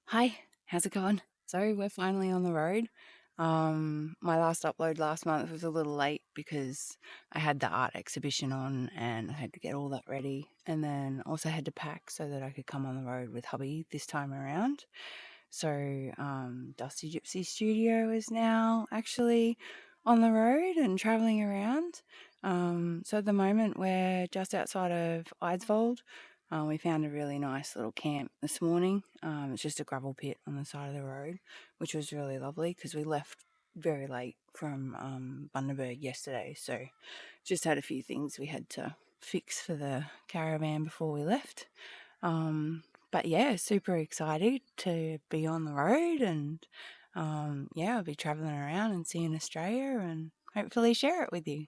Hi, how's it going? So we're finally on the road. My last upload last month was a little late because I had the art exhibition on and I had to get all that ready, and then also had to pack so that I could come on the road with hubby this time around. So Dusty Gypsy Studio is now actually on the road and traveling around. So at the moment we're just outside of Eidsvold. We found a really nice little camp this morning. It's just a gravel pit on the side of the road, which was really lovely because we left very late from Bundy yesterday. So just had a few things we had to fix for the caravan before we left. But yeah, super excited to be on the road and yeah, I'll be traveling around and seeing Australia and hopefully share it with you.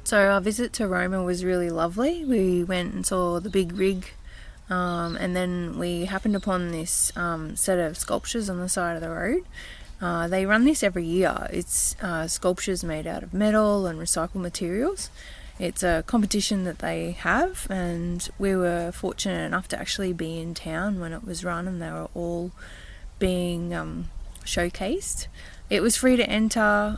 So our visit to Roma was really lovely. We went and saw the big rig, and then we happened upon this set of sculptures on the side of the road. They run this every year. It's sculptures made out of metal and recycled materials. It's a competition that they have, and we were fortunate enough to actually be in town when it was run, and they were all being showcased. It was free to enter.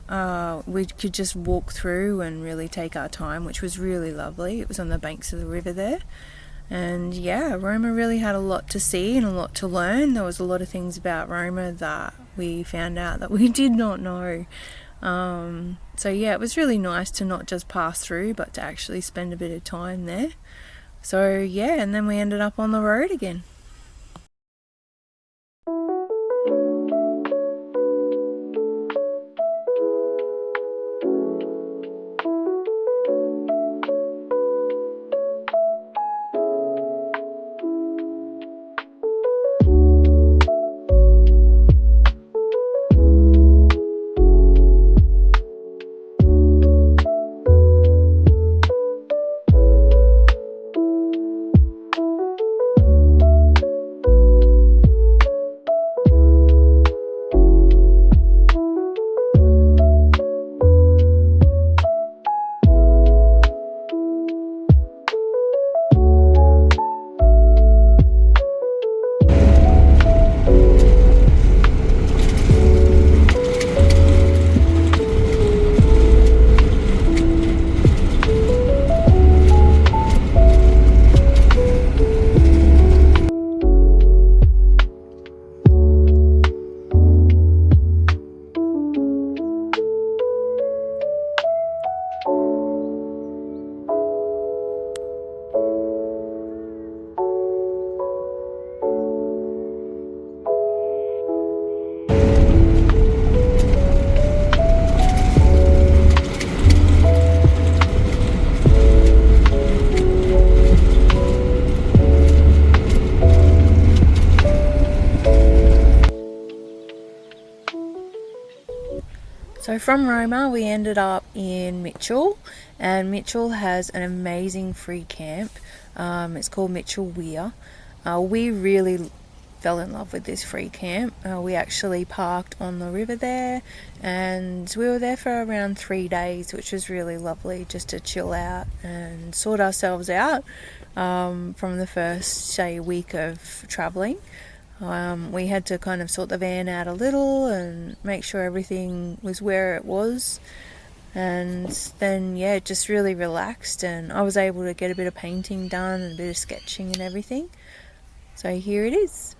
We could just walk through and really take our time, which was really lovely. It was on the banks of the river there. And yeah, Roma really had a lot to see and a lot to learn. There was a lot of things about Roma that we found out that we did not know. So yeah, it was really nice to not just pass through, but to actually spend a bit of time there. So yeah, and then we ended up on the road again. So from Roma we ended up in Mitchell, and Mitchell has an amazing free camp. It's called Mitchell Weir. We really fell in love with this free camp. We actually parked on the river there, and we were there for around 3 days, which was really lovely, just to chill out and sort ourselves out from the first, say, week of travelling. We had to kind of sort the van out a little and make sure everything was where it was, and then yeah, just really relaxed, and I was able to get a bit of painting done and a bit of sketching and everything. So here it is.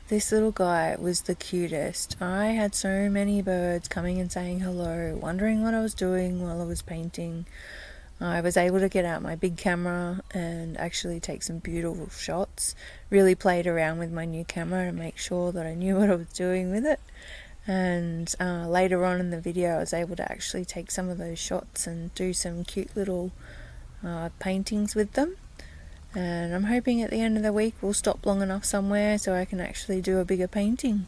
This little guy was the cutest. I had so many birds coming and saying hello, wondering what I was doing while I was painting. I was able to get out my big camera and actually take some beautiful shots. Really played around with my new camera to make sure that I knew what I was doing with it. And later on in the video I was able to actually take some of those shots and do some cute little paintings with them. And I'm hoping at the end of the week we'll stop long enough somewhere so I can actually do a bigger painting.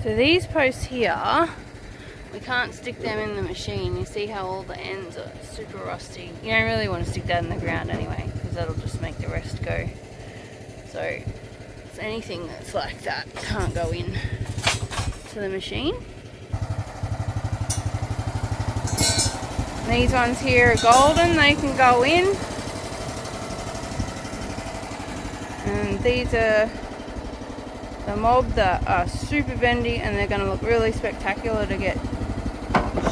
So these posts here, we can't stick them in the machine. You see how all the ends are super rusty. You don't really want to stick that in the ground anyway, because that'll just make the rest go. So anything that's like that can't go in to the machine. These ones here are golden, they can go in. And these are the mob that are super bendy, and they're going to look really spectacular to get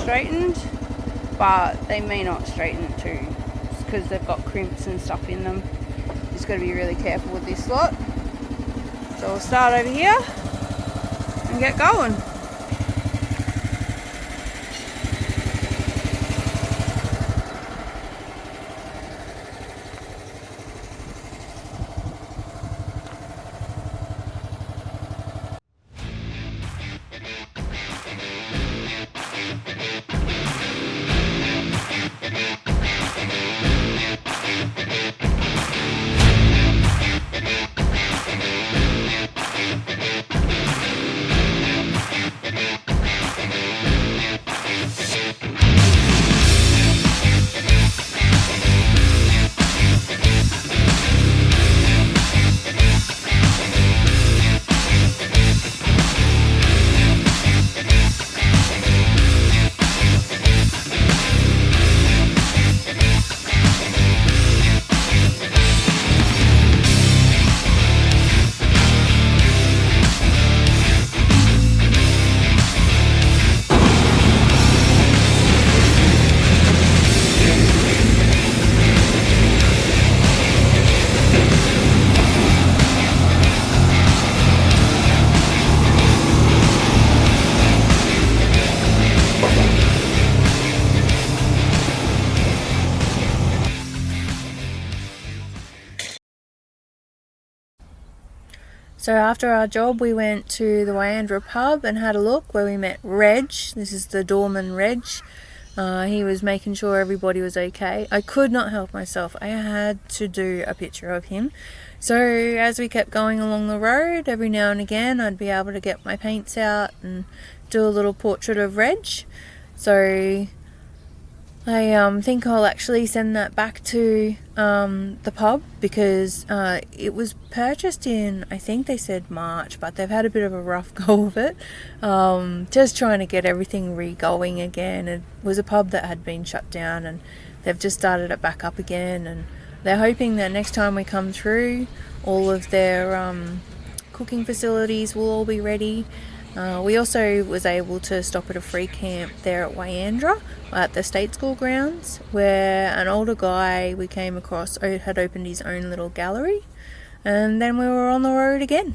straightened, but they may not straighten it too, because they've got crimps and stuff in them. Just got to be really careful with this lot. So we'll start over here and get going. So after our job, we went to the Wyandra Pub and had a look, where we met Reg. This is the doorman, Reg. He was making sure everybody was okay. I could not help myself. I had to do a picture of him. So as we kept going along the road, every now and again I'd be able to get my paints out and do a little portrait of Reg. So I think I'll actually send that back to the pub, because it was purchased in, I think they said March, but they've had a bit of a rough go of it. Just trying to get everything re-going again. It was a pub that had been shut down, and they've just started it back up again, and they're hoping that next time we come through, all of their cooking facilities will all be ready. We also was able to stop at a free camp there at Wyandra at the state school grounds, where an older guy we came across had opened his own little gallery, and then we were on the road again.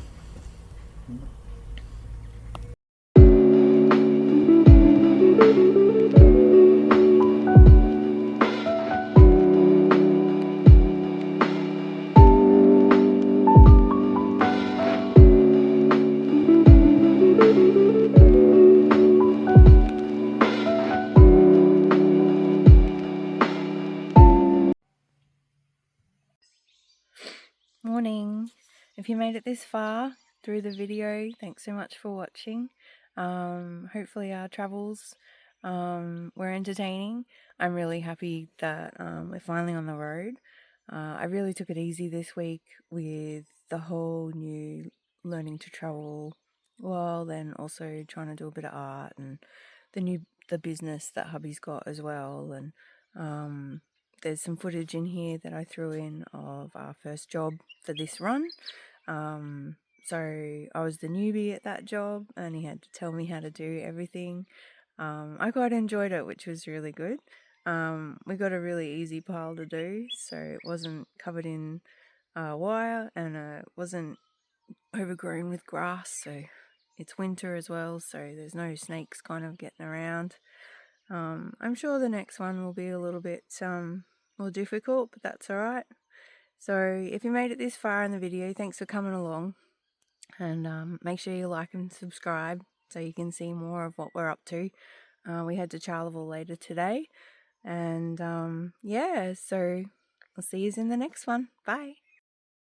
Morning. If you made it this far through the video, thanks so much for watching. Hopefully our travels were entertaining. I'm really happy that we're finally on the road. I really took it easy this week with the whole new learning to travel, while then also trying to do a bit of art and the business that hubby's got as well. And there's some footage in here that I threw in of our first job for this run. So I was the newbie at that job, and he had to tell me how to do everything. I quite enjoyed it, which was really good. We got a really easy pile to do, so it wasn't covered in wire, and it wasn't overgrown with grass, so it's winter as well, so there's no snakes kind of getting around. I'm sure the next one will be a little bit more difficult, but that's alright. So if you made it this far in the video, thanks for coming along, and make sure you like and subscribe so you can see more of what we're up to. We head to Charleville later today, and yeah, so I'll see you in the next one. Bye.